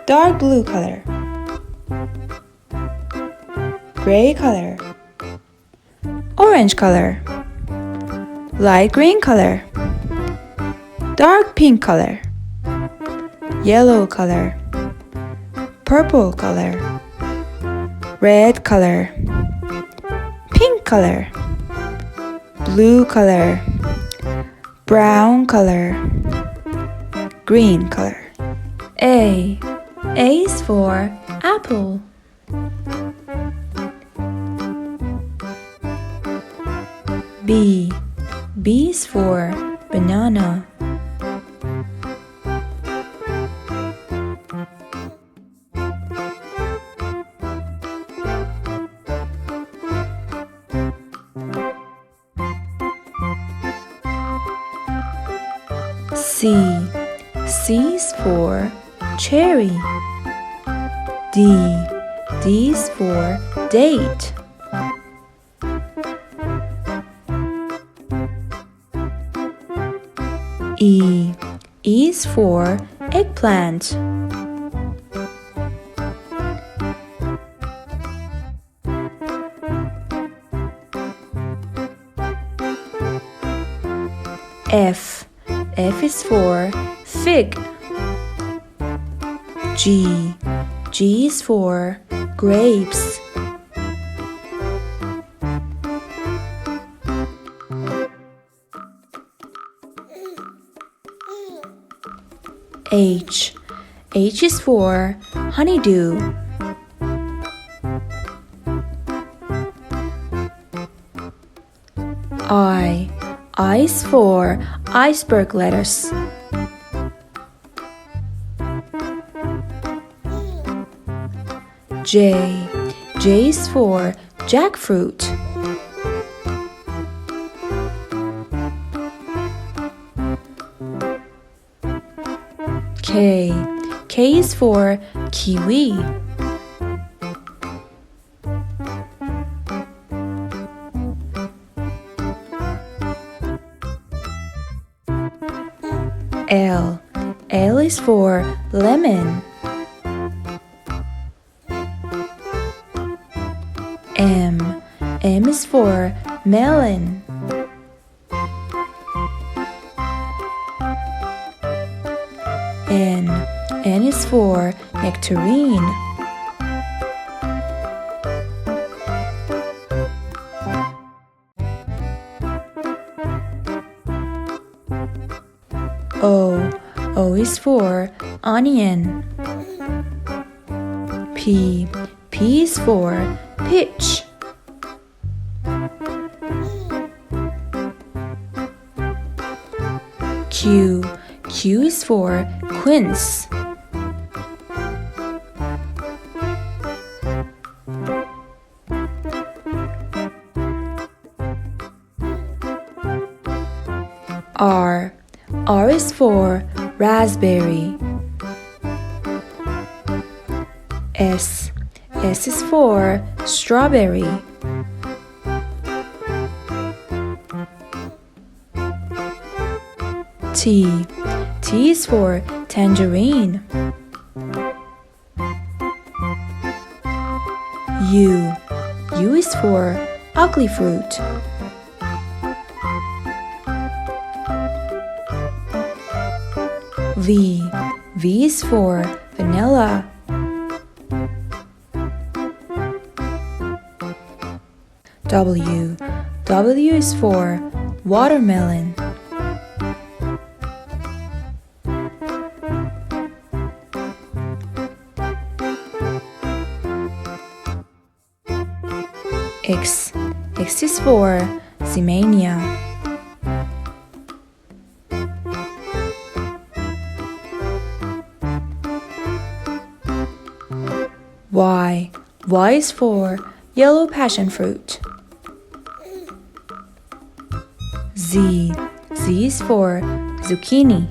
dark blue color, gray color, orange color, light green color, dark pink color, yellow color, purple color, red color, pink color, blue color, brown color, green color. A is for apple. B is for banana. C is for cherry. D is for date. E is for eggplant. F is for fig. G is for grapes. H is for honeydew. I is for iceberg lettuce. J is for jackfruit. K is for kiwi. L is for lemon. M is for melon. N is for nectarine. O is for onion. P is for peach. Q is for quince. R is for raspberry. S is for strawberry. T is for tangerine. U is for ugly fruit. V is for vanilla. W is for watermelon. X is for Ximania. Y is for yellow passion fruit. Z is for zucchini.